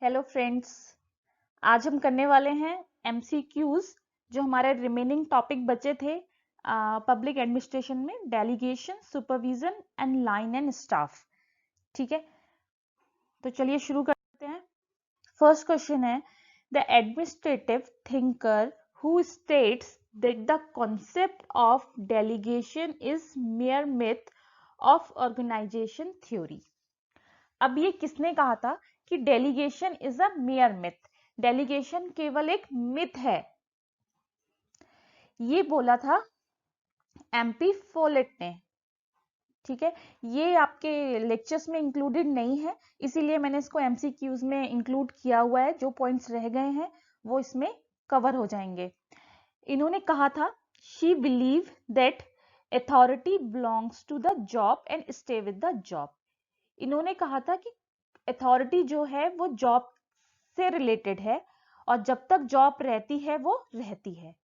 Hello friends, आज हम करने वाले हैं एमसीक्यूज जो हमारे रिमेनिंग टॉपिक बचे थे पब्लिक एडमिनिस्ट्रेशन में, delegation, supervision and line and staff. ठीक है, तो चलिए शुरू करते हैं। फर्स्ट क्वेश्चन है, the administrative thinker who states that the concept of delegation is mere myth of organization theory. अब ये किसने कहा था कि delegation is a mere myth, delegation केवल एक मिथ है? ये बोला था एमपी फोलेट ने। ठीक है, ये आपके लेक्चर्स में इंक्लूडेड नहीं है, इसीलिए मैंने इसको एमसीक्यूज में इंक्लूड किया हुआ है। जो पॉइंट्स रह गए हैं वो इसमें कवर हो जाएंगे। इन्होंने कहा था, she believe that authority belongs to the job and stay with the job. इन्होंने कहा था कि अथॉरिटी जो है वो जॉब से रिलेटेड है और जब तक जॉब रहती है वो रहती है।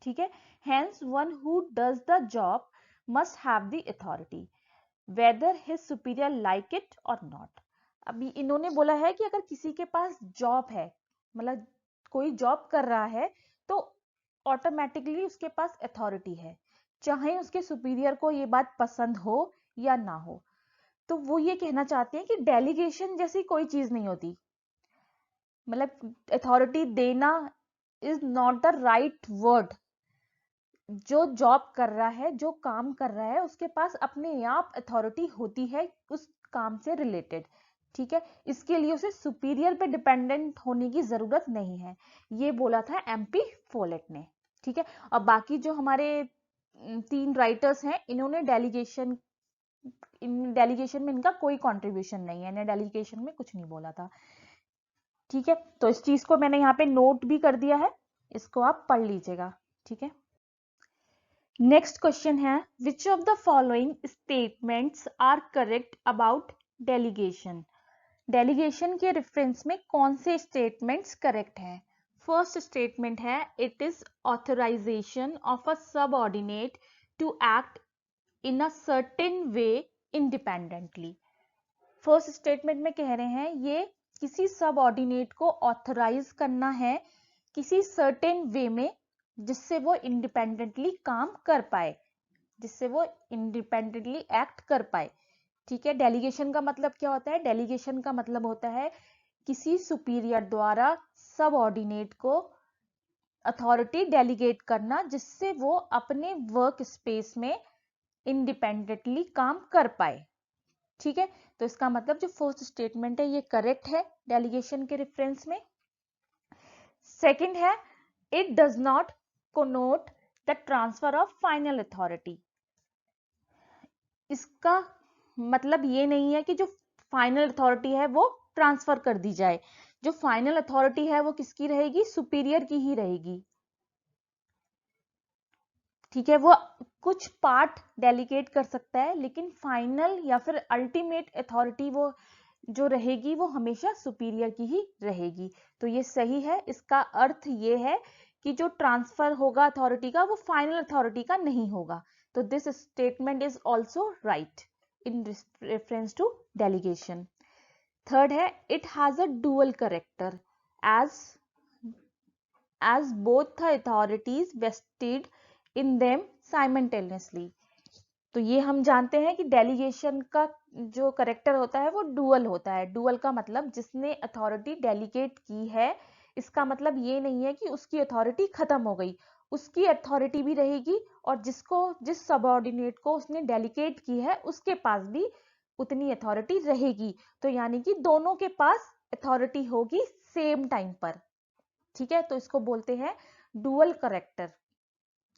ठीक है, hence one who does the job must have the authority weather his superior like it और नॉट। अभी इन्होंने बोला है कि अगर किसी के पास जॉब है, मतलब कोई जॉब कर रहा है, तो ऑटोमेटिकली उसके पास अथॉरिटी है, चाहे उसके सुपीरियर को ये बात पसंद हो या ना हो। तो वो ये कहना चाहते हैं कि डेलीगेशन जैसी कोई चीज नहीं होती, मतलब अथॉरिटी देना is not the right word. जो जॉब कर रहा है, जो काम कर रहा है, उसके पास अपने आप अथॉरिटी होती है उस काम से रिलेटेड। ठीक है, इसके लिए उसे सुपीरियर पे डिपेंडेंट होने की जरूरत नहीं है, ये बोला था एमपी फोलेट ने। ठीक है, और बाकी जो हमारे तीन राइटर्स हैं, इन्होंने डेलीगेशन में इनका कोई कंट्रीब्यूशन नहीं है, इन्हें डेलीगेशन में कुछ नहीं बोला था। ठीक है, तो इस चीज को मैंने यहाँ पे नोट भी कर दिया है, इसको आप पढ़ लीजिएगा। ठीक है, नेक्स्ट क्वेश्चन है, which of the following statements are correct about delegation. Delegation के रेफरेंस में कौन से स्टेटमेंट्स करेक्ट हैं? फर्स्ट स्टेटमेंट है, it is authorization of a subordinate to act in a certain way independently. First statement में कह रहे हैं ये किसी सबऑर्डिनेट को ऑथराइज करना है किसी सर्टेन वे में, जिससे वो इंडिपेंडेंटली काम कर पाए, जिससे वो इंडिपेंडेंटली एक्ट कर पाए। ठीक है, डेलीगेशन का मतलब क्या होता है? डेलीगेशन का मतलब होता है किसी सुपीरियर द्वारा सबऑर्डिनेट को अथॉरिटी डेलीगेट करना, जिससे वो अपने वर्क स्पेस में इंडिपेंडेंटली काम कर पाए। ठीक है, तो इसका मतलब जो फर्स्ट स्टेटमेंट है ये करेक्ट है डेलीगेशन के रेफरेंस में। सेकंड है, it does not connote the transfer of final authority. इसका मतलब ये नहीं है कि जो फाइनल अथॉरिटी है वो ट्रांसफर कर दी जाए। जो फाइनल अथॉरिटी है वो किसकी रहेगी? सुपीरियर की ही रहेगी। ठीक है, वो कुछ पार्ट डेलीगेट कर सकता है, लेकिन फाइनल या फिर अल्टीमेट अथॉरिटी वो जो रहेगी वो हमेशा सुपीरियर की ही रहेगी। तो ये सही है। इसका अर्थ ये है कि जो ट्रांसफर होगा अथॉरिटी का वो फाइनल अथॉरिटी का नहीं होगा। तो this statement is also right in reference to delegation. Third है, it has a dual character as both the authorities vested in them simultaneously। तो ये हम जानते हैं कि डेलीगेशन का जो करेक्टर होता है वो डुअल होता है। डुअल का मतलब जिसने अथॉरिटी डेलीगेट की है, इसका मतलब ये नहीं है कि उसकी अथॉरिटी खत्म हो गई, उसकी अथॉरिटी भी रहेगी और जिस सबऑर्डिनेट को उसने डेलीगेट की है उसके पास भी उतनी अथॉरिटी रहेगी। तो यानी कि दोनों के पास अथॉरिटी होगी सेम टाइम पर। ठीक है, तो इसको बोलते हैं डुअल करेक्टर।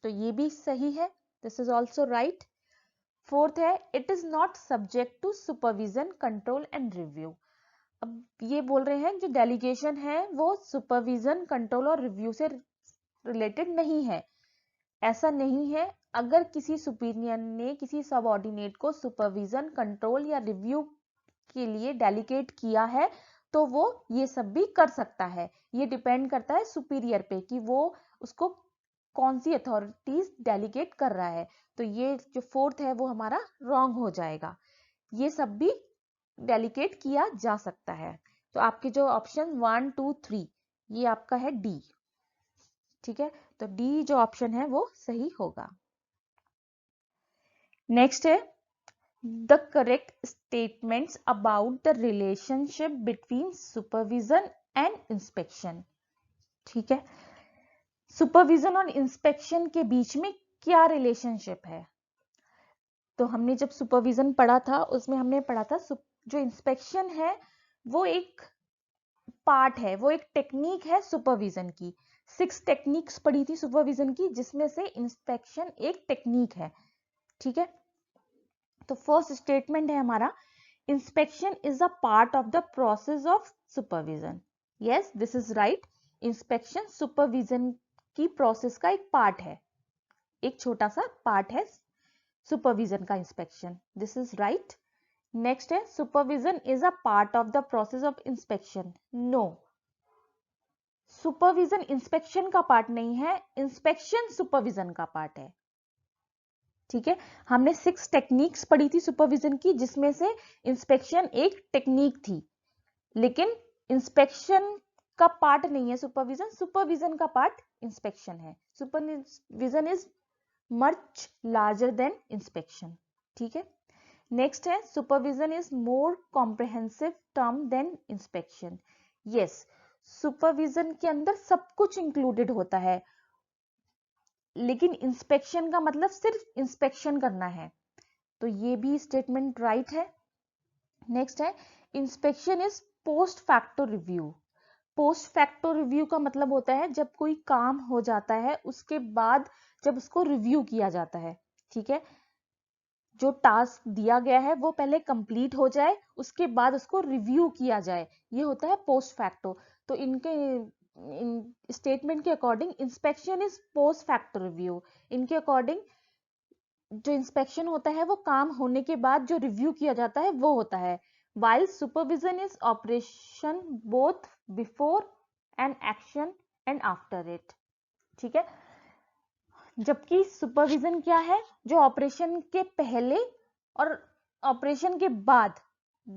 तो ये भी सही है, this is also right. Fourth है, it is not subject to supervision, control and review. अब ये बोल रहे हैं जो डेलीगेशन है वो सुपरविजन, कंट्रोल और रिव्यू से रिलेटेड नहीं है। ऐसा नहीं है। अगर किसी सुपीरियर ने किसी सबऑर्डिनेट को सुपरविजन, कंट्रोल या रिव्यू के लिए डेलीगेट किया है तो वो ये सब भी कर सकता है। ये डिपेंड करता है सुपीरियर पे कि वो उसको कौन सी अथॉरिटीज डेलीगेट कर रहा है। तो ये जो फोर्थ है वो हमारा रॉन्ग हो जाएगा। ये सब भी डेलीगेट किया जा सकता है। तो आपके जो ऑप्शन 1 2 3 ये आपका है डी। ठीक है, तो डी जो ऑप्शन है वो सही होगा। नेक्स्ट है the correct statements about the relationship between supervision and inspection. ठीक है, सुपरविजन और इंस्पेक्शन के बीच में क्या रिलेशनशिप है? तो हमने जब सुपरविजन पढ़ा था उसमें हमने पढ़ा था जो इंस्पेक्शन है वो एक पार्ट है, वो एक टेक्निक है सुपरविजन की। 6 टेक्निक्स पढ़ी थी सुपरविजन की, जिसमें से इंस्पेक्शन एक टेक्निक है। ठीक है, तो फर्स्ट स्टेटमेंट है हमारा, inspection is a part of the process of supervision. Yes, this is right. Inspection supervision की प्रोसेस का एक पार्ट है, एक छोटा सा पार्ट है सुपरविजन का inspection. This is right. Next है supervision is a part of the process of inspection. No, supervision inspection का पार्ट नहीं है, इंस्पेक्शन सुपरविजन का पार्ट है। ठीक है, हमने 6 टेक्निक्स पढ़ी थी सुपरविजन की, जिसमें से इंस्पेक्शन एक टेक्निक थी, लेकिन इंस्पेक्शन का पार्ट नहीं है सुपरविजन, सुपरविजन का पार्ट इंस्पेक्शन है। Supervision is much larger than inspection. ठीक है, नेक्स्ट है supervision is more comprehensive term than inspection. Yes, supervision के अंदर सब कुछ इंक्लूडेड होता है, लेकिन इंस्पेक्शन का मतलब सिर्फ इंस्पेक्शन करना है, तो ये भी स्टेटमेंट राइट है। नेक्स्ट है inspection is post facto review. Post facto review का मतलब होता है जब कोई काम हो जाता है उसके बाद जब उसको रिव्यू किया जाता है। ठीक है, जो टास्क दिया गया है वो पहले कंप्लीट हो जाए, उसके बाद उसको रिव्यू किया जाए, ये होता है पोस्ट फैक्टो। तो इनके स्टेटमेंट के according inspection is post facto review. इनके अकॉर्डिंग जो इंस्पेक्शन होता है वो काम होने के बाद जो रिव्यू किया जाता है वो होता है, while supervision is operation both before an action and after it। ठीक है, जबकि सुपरविजन क्या है, जो ऑपरेशन के पहले और ऑपरेशन के बाद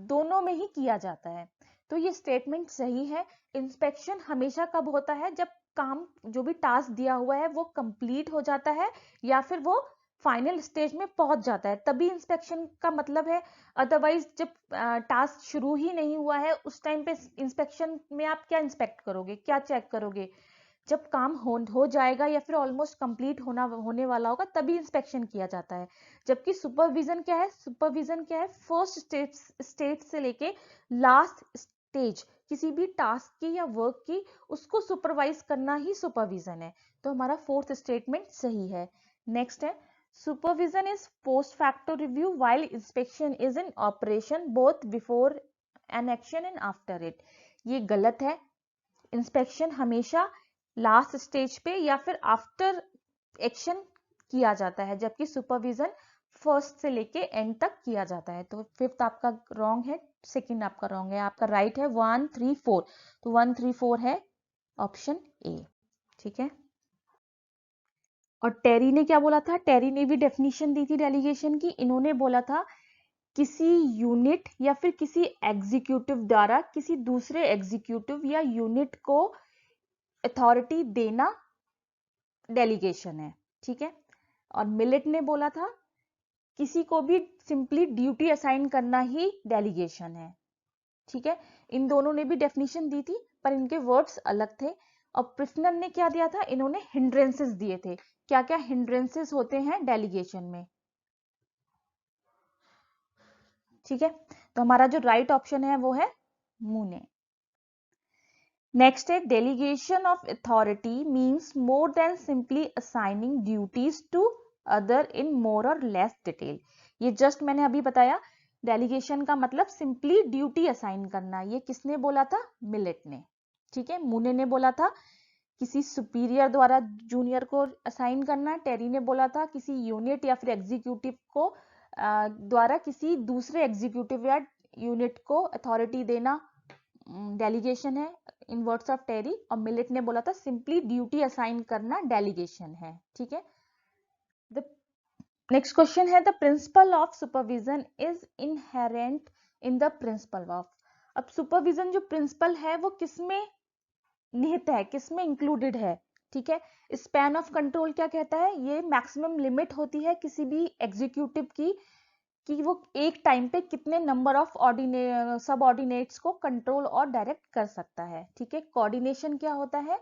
दोनों में ही किया जाता है। तो ये स्टेटमेंट सही है। इंस्पेक्शन हमेशा कब होता है, जब काम जो भी टास्क दिया हुआ है वो कंप्लीट हो जाता है या फिर वो फाइनल स्टेज में पहुंच जाता है, तभी इंस्पेक्शन का मतलब है। अदरवाइज जब टास्क शुरू ही नहीं हुआ है उस टाइम पे इंस्पेक्शन में आप क्या इंस्पेक्ट करोगे, क्या चेक करोगे? जब काम हो जाएगा या फिर ऑलमोस्ट कंप्लीट होने वाला होगा तभी इंस्पेक्शन किया जाता है। जबकि सुपरविजन क्या है, सुपरविजन क्या है, फर्स्ट स्टेज से लेके लास्ट स्टेज किसी भी टास्क की या वर्क की उसको सुपरवाइज करना ही सुपरविजन है। तो हमारा फोर्थ स्टेटमेंट सही है। नेक्स्ट है supervision is post facto review while inspection is in operation both before an action and after it. ये गलत है। इंस्पेक्शन हमेशा लास्ट स्टेज पे या फिर आफ्टर एक्शन किया जाता है, जबकि सुपरविजन फर्स्ट से लेके एंड तक किया जाता है। तो फिफ्थ आपका रॉन्ग है, सेकंड आपका रॉन्ग है, आपका राइट है 1 3 4। तो 1 3 4 है ऑप्शन ए। ठीक है, और टेरी ने क्या बोला था, टेरी ने भी डेफिनेशन दी थी डेलीगेशन की। इन्होंने बोला था किसी यूनिट या फिर किसी एग्जीक्यूटिव द्वारा किसी दूसरे एग्जीक्यूटिव या यूनिट को अथॉरिटी देना डेलीगेशन है। ठीक है, और मिलेट ने बोला था किसी को भी सिंपली ड्यूटी असाइन करना ही डेलीगेशन है। ठीक है, इन दोनों ने भी डेफिनेशन दी थी पर इनके वर्ड्स अलग थे। और प्रिफनर ने क्या दिया था, इन्होंने हिंड्रेंसेस दिए थे। क्या क्या हिंड्रेंसेस होते हैं डेलीगेशन में? ठीक है, तो हमारा जो राइट ऑप्शन है वो है मूने। नेक्स्ट है delegation of authority means more than simply assigning duties to other in more or less detail. ये जस्ट मैंने अभी बताया, डेलीगेशन का मतलब सिंपली ड्यूटी असाइन करना। ये किसने बोला था, मिलेट ने। ठीक है, मूने ने बोला था किसी सुपीरियर द्वारा जूनियर को असाइन करना। टेरी ने बोला था किसी यूनिट या फिर एग्जीक्यूटिव को द्वारा किसी दूसरे एग्जीक्यूटिव या यूनिट को अथॉरिटी देना डेलीगेशन है इन वर्ड्स ऑफ टेरी। और मिलेट ने बोला था सिंपली ड्यूटी असाइन करना डेलीगेशन है। ठीक है, द नेक्स्ट क्वेश्चन है the principle of supervision is inherent in the principle of. अब सुपरविजन जो प्रिंसिपल है वो किसमें निहित है, किसमें इंक्लूडेड है, ठीक है। स्पैन ऑफ कंट्रोल क्या कहता है, ये मैक्सिमम लिमिट होती है किसी भी एग्जीक्यूटिव की कि वो एक टाइम पे कितने नंबर ऑफ सब ऑर्डिनेट्स को कंट्रोल और डायरेक्ट कर सकता है, ठीक है। कोऑर्डिनेशन क्या होता है,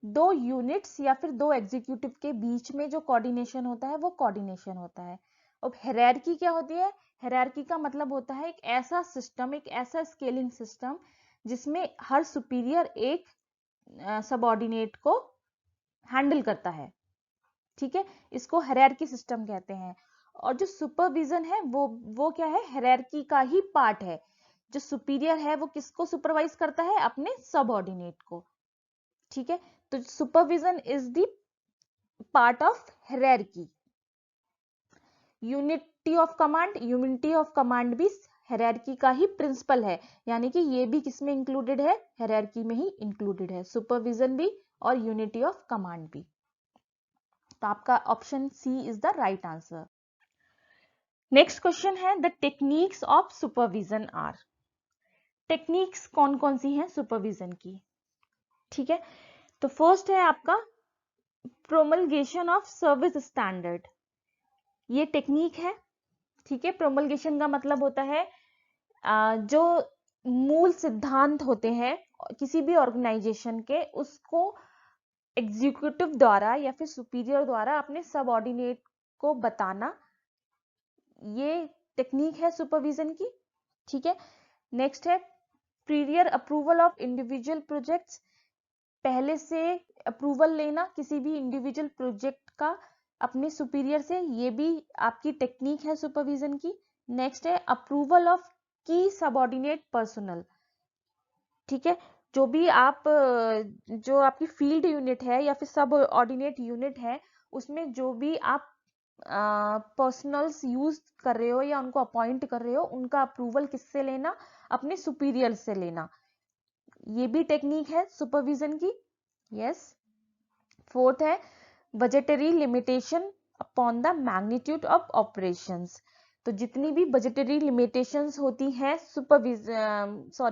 दो यूनिट्स या फिर दो एग्जीक्यूटिव के बीच में जो कोऑर्डिनेशन होता है वो कोऑर्डिनेशन होता है। अब हायरार्की क्या होती है, हायरार्की का मतलब होता है एक ऐसा सिस्टम, एक ऐसा स्केलिंग सिस्टम जिसमें हर सुपीरियर एक सबऑर्डिनेट को हैंडल करता है, ठीक है। इसको हायरार्की सिस्टम कहते हैं। और जो सुपरविजन है वो क्या है, हायरार्की का ही पार्ट है। जो सुपीरियर है वो किसको सुपरवाइज करता है, अपने सबऑर्डिनेट को, ठीक है। तो supervision is the part of hierarchy. Unity of command, unity of command भी हायरार्की का ही प्रिंसिपल है, यानी कि ये भी किसमें इंक्लूडेड है, हायरार्की में ही इंक्लूडेड है, सुपरविजन भी और यूनिटी ऑफ कमांड भी। तो आपका option C is the right answer. Next question है the techniques of supervision are. Techniques कौन कौन सी हैं सुपरविजन की, ठीक है। तो फर्स्ट है आपका प्रोमलगेशन ऑफ सर्विस स्टैंडर्ड, ये टेक्निक है, ठीक है। प्रोमलगेशन का मतलब होता है जो मूल सिद्धांत होते हैं किसी भी ऑर्गेनाइजेशन के, उसको एग्जीक्यूटिव द्वारा या फिर सुपीरियर द्वारा अपने सबऑर्डिनेट को बताना, ये टेक्निक है सुपरविजन की, ठीक है। नेक्स्ट है praevia approval of individual projects, पहले से अप्रूवल लेना किसी भी इंडिविजुअल प्रोजेक्ट का अपने सुपीरियर से, ये भी आपकी टेक्निक है सुपरविजन की। नेक्स्ट है अप्रूवल ऑफ की सबऑर्डिनेट पर्सनल, ठीक है। जो भी आप जो आपकी फील्ड यूनिट है या फिर सब ऑर्डिनेट यूनिट है, उसमें जो भी आप पर्सनल्स यूज कर रहे हो या उनको अपॉइंट कर रहे हो, उनका अप्रूवल किससे लेना, अपने सुपीरियर से लेना, ये भी टेक्निक है सुपरविजन की। यस। फोर्थ है budgetary limitation upon the magnitude of operations, तो जितनी भी बजटरी लिमिटेशंस होती हैं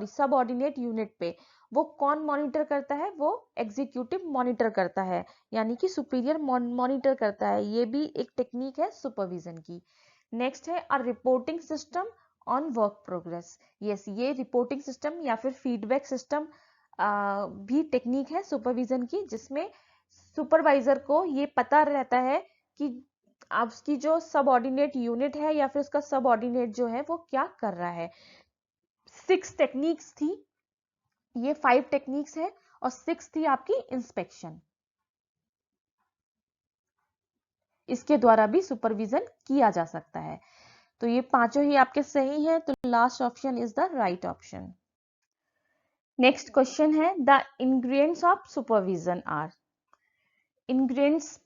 सबऑर्डिनेट यूनिट पे, वो कौन मॉनिटर करता है, वो एग्जीक्यूटिव मॉनिटर करता है, यानी कि सुपीरियर मॉनिटर करता है, ये भी एक टेक्निक है सुपरविजन की। नेक्स्ट है a reporting system on work progress, yes, ये रिपोर्टिंग सिस्टम या फिर फीडबैक सिस्टम भी टेक्निक है सुपरविजन की, जिसमें सुपरवाइजर को ये पता रहता है कि आप उसकी जो सबऑर्डिनेट यूनिट है या फिर उसका सबऑर्डिनेट जो है वो क्या कर रहा है। 6 टेक्निक्स थी, ये 5 टेक्निक्स है और 6 थी आपकी इंस्पेक्शन, इसके द्वारा भी सुपरविजन किया जा सकता है। तो ये पांचों ही आपके सही हैं, तो last option is the right option. Next question है the ingredients of supervision are. Ingredients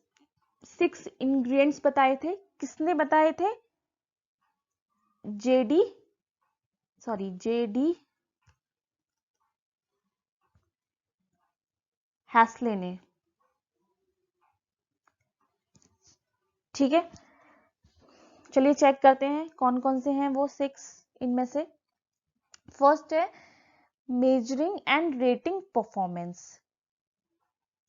6 ingredients बताए थे, किसने बताए थे, जेडी हैस्ले ने, ठीक है। चलिए चेक करते हैं कौन कौन से हैं वो 6 इनमें से। फर्स्ट है मेजरिंग एंड रेटिंग परफॉर्मेंस,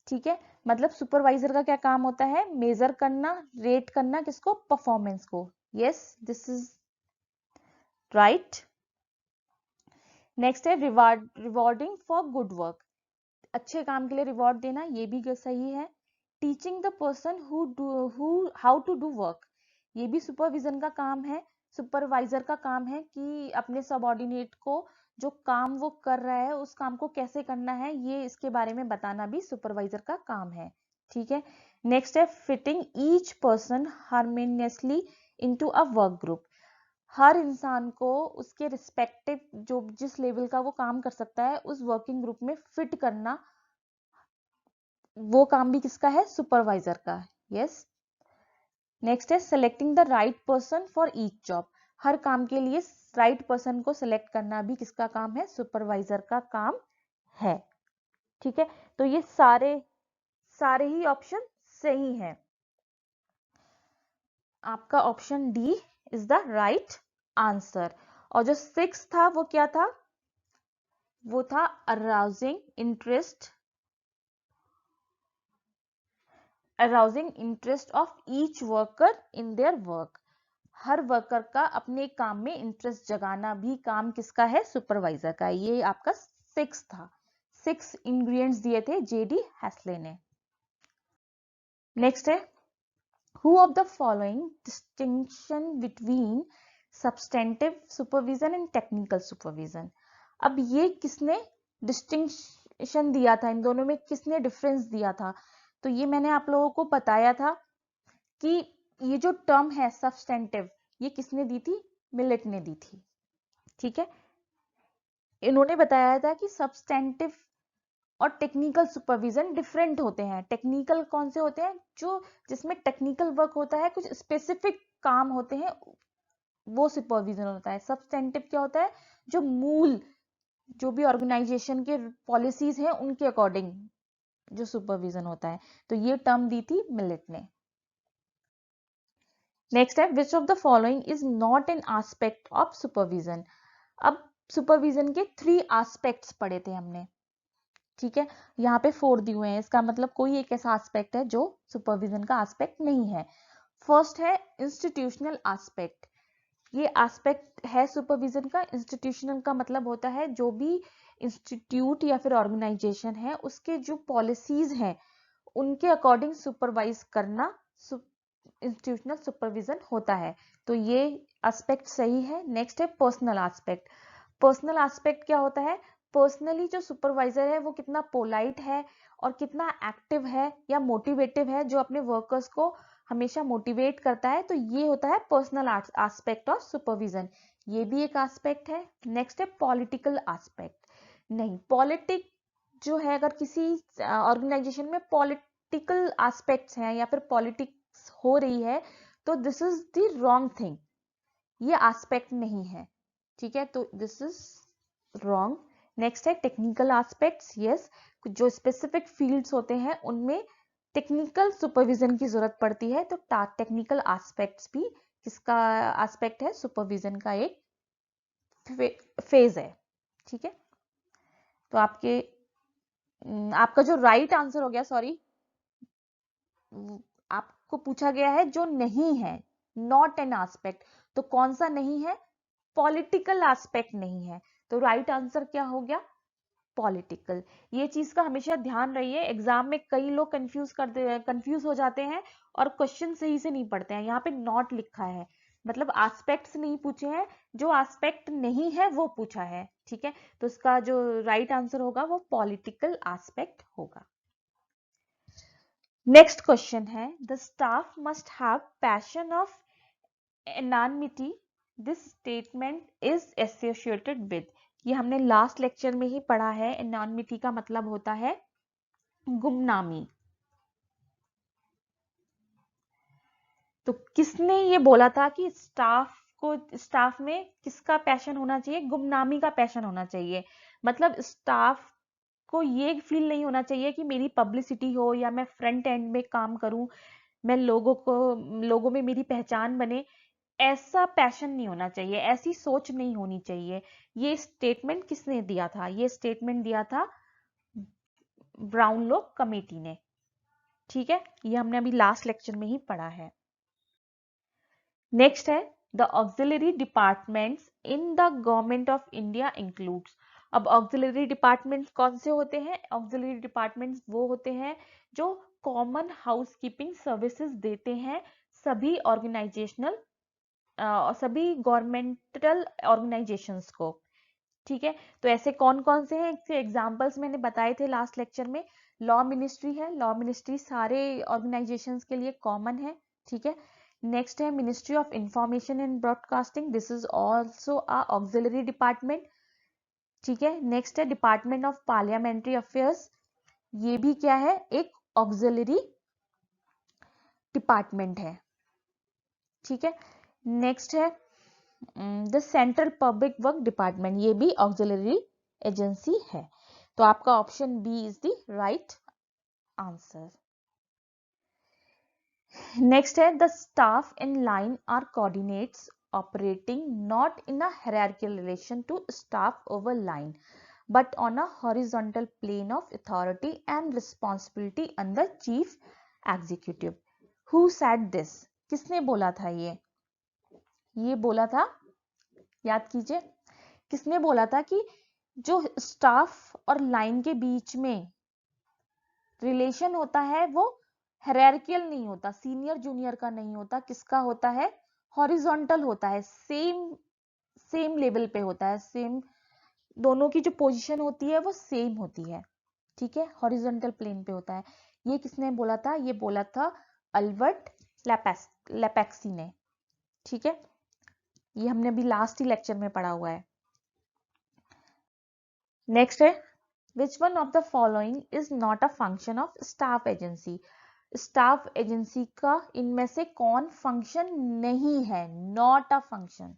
ठीक है। मतलब सुपरवाइजर का क्या काम होता है, मेजर करना, रेट करना, किसको, परफॉर्मेंस को। Yes, this is right. Next है रिवॉर्डिंग फॉर गुड वर्क, अच्छे काम के लिए रिवॉर्ड देना, ये भी सही है। Teaching the person how to do work, ये भी सुपरविजन का काम है, सुपरवाइजर का काम है कि अपने सबऑर्डिनेट को जो काम वो कर रहा है उस काम को कैसे करना है, ये इसके बारे में बताना भी सुपरवाइजर का काम है, ठीक है। नेक्स्ट है fitting each person harmoniously into a work group, हर इंसान को उसके रिस्पेक्टिव जो जिस लेवल का वो काम कर सकता है उस वर्किंग ग्रुप में फिट करना, वो काम भी किसका है, सुपरवाइजर का। यस। नेक्स्ट है selecting the right person for each job, हर काम के लिए राइट पर्सन को सिलेक्ट करना भी किसका काम है, सुपरवाइजर का काम है, ठीक है। तो ये सारे सारे ही ऑप्शन सही हैं, आपका option D is the right answer. और जो 6 था वो क्या था, वो था arousing interest of each worker in their work. Her worker का अपने काम में इंटरेस्ट जगाना भी काम किसका है? सुपरवाइजर का। ये आपका 6 था। 6 इंग्रेडिएंट्स दिए थे जेडी हैस्ले ने। नेक्स्ट है, who of the following distinction between substantive supervision and technical supervision. अब ये किसने डिस्टिंक्शन दिया था, इन दोनों में किसने डिफरेंस दिया था? तो ये मैंने आप लोगों को बताया था कि ये जो टर्म है सब्सटेंटिव, ये किसने दी थी? मिलेट ने दी थी। ठीक है, इन्होंने बताया था कि सब्सटेंटिव और टेक्निकल सुपरविजन डिफरेंट होते हैं। टेक्निकल कौन से होते हैं? जो जिसमें टेक्निकल वर्क होता है, कुछ स्पेसिफिक काम होते हैं, वो सुपरविजन होता है। सब्सटेंटिव क्या होता है? जो मूल, जो भी ऑर्गेनाइजेशन के पॉलिसीज हैं उनके अकॉर्डिंग जो सुपरविजन होता है। तो ये टर्म दी थी मिलेट ने। नेक्स्ट है, which of the following is not an aspect of supervision. अब सुपरविजन के 3 एस्पेक्ट्स पढ़े थे हमने। ठीक है, यहाँ पे 4 दिए हुए हैं, इसका मतलब कोई एक ऐसा एस्पेक्ट है जो सुपरविजन का एस्पेक्ट नहीं है। फर्स्ट है इंस्टीट्यूशनल एस्पेक्ट। ये एस्पेक्ट है सुपरविजन का। इंस्टीट्यूशनल का मतलब होता है जो भी इंस्टीट्यूट या फिर ऑर्गेनाइजेशन है उसके जो पॉलिसीज हैं उनके अकॉर्डिंग सुपरवाइज करना इंस्टीट्यूशनल सुपरविजन होता है। तो ये एस्पेक्ट सही है। नेक्स्ट है पर्सनल एस्पेक्ट। पर्सनल एस्पेक्ट क्या होता है? पर्सनली जो सुपरवाइजर है वो कितना पोलाइट है और कितना एक्टिव है या मोटिवेटिव है, जो अपने वर्कर्स को हमेशा मोटिवेट करता है। तो ये होता है पर्सनल एस्पेक्ट ऑफ सुपरविजन। ये भी एक एस्पेक्ट है। नेक्स्ट है पॉलिटिकल एस्पेक्ट। नहीं, पॉलिटिक जो है, अगर किसी ऑर्गेनाइजेशन में पॉलिटिकल एस्पेक्ट्स हैं या फिर पॉलिटिक्स हो रही है तो this is the wrong thing, ये एस्पेक्ट नहीं है। ठीक है, तो दिस इज रॉन्ग। नेक्स्ट है टेक्निकल एस्पेक्ट्स। यस, जो स्पेसिफिक फील्ड्स होते हैं उनमें टेक्निकल सुपरविजन की जरूरत पड़ती है। तो टेक्निकल एस्पेक्ट्स भी किसका एस्पेक्ट है? सुपरविजन का एक फेज है। ठीक है, तो आपका जो राइट आंसर हो गया, सॉरी, आपको पूछा गया है जो नहीं है, नॉट एन एस्पेक्ट। तो कौन सा नहीं है? पॉलिटिकल एस्पेक्ट नहीं है। तो राइट आंसर क्या हो गया? पॉलिटिकल। ये चीज का हमेशा ध्यान रहिए, एग्जाम में कई लोग कंफ्यूज हो जाते हैं और क्वेश्चन सही से नहीं पढ़ते हैं। यहाँ पे नॉट लिखा है, मतलब एस्पेक्ट्स नहीं पूछे हैं, जो एस्पेक्ट नहीं है वो पूछा है। ठीक है, तो इसका जो राइट आंसर होगा वो पॉलिटिकल एस्पेक्ट होगा। नेक्स्ट क्वेश्चन है, the staff must have passion of anonymity, this statement is associated with. ये हमने लास्ट लेक्चर में ही पढ़ा है। एनानिमिटी का मतलब होता है गुमनामी। तो किसने ये बोला था कि स्टाफ में किसका पैशन होना चाहिए? गुमनामी का पैशन होना चाहिए। मतलब स्टाफ को ये फील नहीं होना चाहिए कि मेरी पब्लिसिटी हो या मैं फ्रंट एंड में काम करूं, मैं लोगों में मेरी पहचान बने। ऐसा पैशन नहीं होना चाहिए, ऐसी सोच नहीं होनी चाहिए। ये स्टेटमेंट किसने दिया था? ये स्टेटमेंट दिया था ब्राउनलो कमेटी ने। ठीक है, ये हमने अभी लास्ट लेक्चर में ही पढ़ा है। नेक्स्ट है, the auxiliary departments in the government of India includes. अब ऑक्सिलरी डिपार्टमेंट्स कौन से होते हैं? ऑक्सिलरी डिपार्टमेंट्स वो होते हैं जो कॉमन हाउसकीपिंग सर्विसेज देते हैं सभी सभी गवर्नमेंटल ऑर्गेनाइजेशंस को। ठीक है, तो ऐसे कौन कौन से हैं? इसके एग्जांपल्स मैंने बताए थे लास्ट लेक्चर में। लॉ मिनिस्ट्री है, लॉ मिनिस्ट्री सारे ऑर्गेनाइजेशंस के लिए कॉमन है। ठीक है, नेक्स्ट है ministry of information and broadcasting, this is also a auxiliary department. ठीक है, नेक्स्ट है डिपार्टमेंट ऑफ पार्लियामेंट्री अफेयर्स, ये भी क्या है? एक ऑक्सिलरी डिपार्टमेंट है। ठीक है, नेक्स्ट है the central public work department, ये भी ऑक्सिलरी एजेंसी है। तो आपका option B is the right answer. Next है the staff in line are coordinates operating not in a hierarchical relation to staff over line. but on a horizontal plane of authority and responsibility under chief executive. Who said this? किसने बोला था ये बोला था, याद कीजिए, किसने बोला था कि जो स्टाफ और लाइन के बीच में रिलेशन होता है वो हायरार्कियल नहीं होता, सीनियर जूनियर का नहीं होता, किसका होता है, हॉरिजॉन्टल होता है, सेम लेवल पे होता है, सेम, दोनों की जो पोजीशन होती है वो सेम होती है, ठीक है, हॉरिजॉन्टल प्लेन पे होता है। ये किसने बोला था? ये बोला था अल्बर्ट लेपेक्सी ने, ठीक है, ये हमने अभी लास्ट ही लेक्चर में पढ़ा हुआ है। नेक्स्ट है, which one of the following is not a function of staff agency? Staff agency का इनमें से कौन फंक्शन नहीं है? नॉट अ फंक्शन,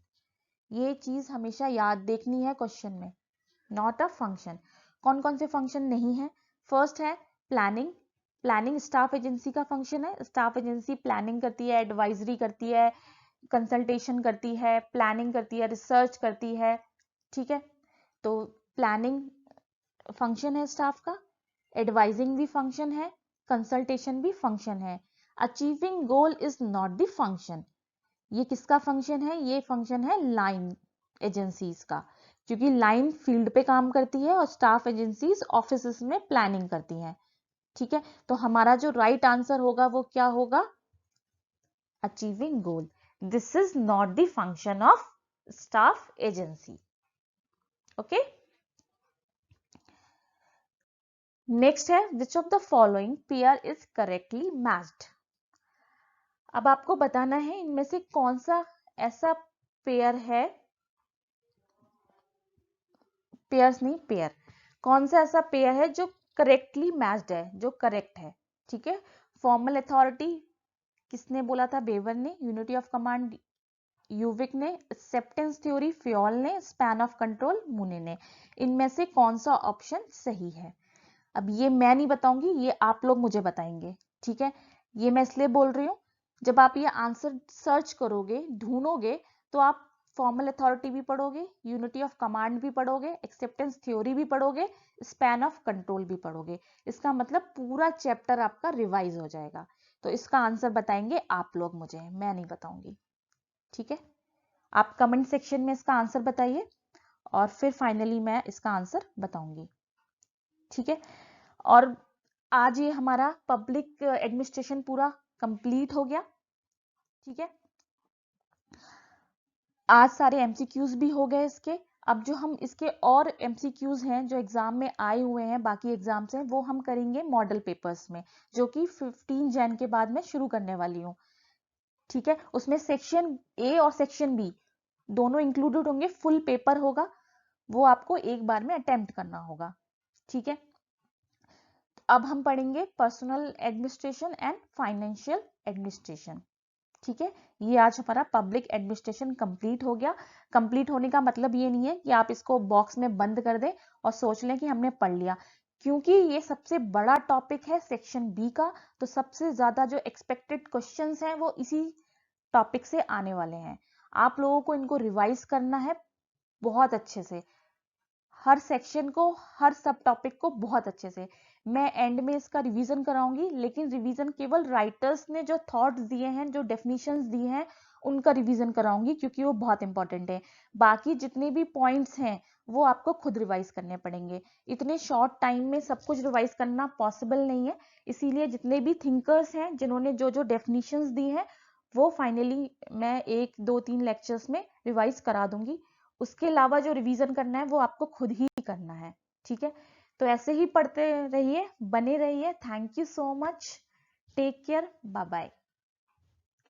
ये चीज हमेशा याद देखनी है क्वेश्चन में, नॉट अ फंक्शन। कौन कौन से फंक्शन नहीं है? फर्स्ट है प्लानिंग, प्लानिंग स्टाफ एजेंसी का फंक्शन है, स्टाफ एजेंसी प्लानिंग करती है, एडवाइजरी करती है, कंसल्टेशन करती है, प्लानिंग करती है, रिसर्च करती है, ठीक है, तो प्लानिंग फंक्शन है स्टाफ का, एडवाइजिंग भी फंक्शन है, कंसल्टेशन भी फंक्शन है। Achieving goal is not the function, ये किसका फंक्शन है? ये फंक्शन है लाइन एजेंसीज का, क्योंकि लाइन फील्ड पे काम करती है और स्टाफ एजेंसीज ऑफिस में प्लानिंग करती हैं, ठीक है, तो हमारा जो राइट आंसर होगा वो क्या होगा? Achieving goal. This is not the function of staff agency, okay. Next है, which of the following pair is correctly matched? अब आपको बताना है इनमें से कौन सा ऐसा पेयर है, पेयर्स नहीं, पेयर, कौन सा ऐसा पेयर है जो करेक्टली मैच्ड है, जो करेक्ट है, ठीक है। फॉर्मल अथॉरिटी किसने बोला था? बेवर ने। यूनिटी ऑफ कमांड यूविक ने। एक्सेप्टेंस थ्योरी फ्योल ने। स्पैन ऑफ कंट्रोल मुने ने। इनमें से कौन सा ऑप्शन सही है? अब ये मैं नहीं बताऊंगी, ये आप लोग मुझे बताएंगे, ठीक है। ये मैं इसलिए बोल रही हूँ, जब आप ये आंसर सर्च करोगे, ढूंढोगे, तो आप फॉर्मल अथॉरिटी भी पढ़ोगे, यूनिटी ऑफ कमांड भी पढ़ोगे, एक्सेप्टेंस थ्योरी भी पढ़ोगे, स्पैन ऑफ कंट्रोल भी पढ़ोगे। इसका मतलब पूरा चैप्टर आपका रिवाइज हो जाएगा। तो इसका आंसर बताएंगे आप लोग मुझे, मैं नहीं बताऊंगी, ठीक है। आप कमेंट सेक्शन में इसका आंसर बताइए और फिर फाइनली मैं इसका आंसर बताऊंगी, ठीक है। और आज ये हमारा पब्लिक एडमिनिस्ट्रेशन पूरा कंप्लीट हो गया, ठीक है। आज सारे एमसीक्यूज भी हो गए इसके। अब जो हम इसके और एमसीक्यूज हैं जो एग्जाम में आए हुए हैं, बाकी एग्जाम्स हैं, वो हम करेंगे मॉडल पेपर्स में, जो कि 15 जैन के बाद मैं शुरू करने वाली हूँ, ठीक है। उसमें सेक्शन ए और सेक्शन बी दोनों इंक्लूडेड होंगे, फुल पेपर होगा, वो आपको एक बार में अटेम्प्ट करना होगा, ठीक है। अब हम पढ़ेंगे personal administration and financial administration, ठीक है। ये आज हमारा पब्लिक एडमिनिस्ट्रेशन कंप्लीट हो गया। कंप्लीट होने का मतलब ये नहीं है कि आप इसको बॉक्स में बंद कर दें और सोच लें कि हमने पढ़ लिया, क्योंकि ये सबसे बड़ा टॉपिक है सेक्शन बी का, तो सबसे ज्यादा जो एक्सपेक्टेड क्वेश्चंस हैं वो इसी टॉपिक से आने वाले हैं। आप लोगों को इनको रिवाइज करना है बहुत अच्छे से, हर सेक्शन को, हर सब टॉपिक को बहुत अच्छे से। मैं एंड में इसका रिवीजन कराऊंगी, लेकिन रिवीजन केवल राइटर्स ने जो थॉट्स दिए हैं, जो डेफिनेशंस दिए हैं, उनका रिवीजन कराऊंगी, क्योंकि वो बहुत इंपॉर्टेंट है। बाकी जितने भी पॉइंट्स हैं वो आपको खुद रिवाइज करने पड़ेंगे। इतने शॉर्ट टाइम में सब कुछ रिवाइज करना पॉसिबल नहीं है, इसीलिए जितने भी थिंकर्स हैं जिन्होंने जो जो डेफिनेशंस दी हैं वो फाइनली मैं 1 2 3 लेक्चर्स में रिवाइज करा दूंगी। उसके अलावा जो रिवीजन करना है वो आपको खुद ही करना है, ठीक है। तो ऐसे ही पढ़ते रहिए, बने रहिए। Thank you so much, take care, bye bye.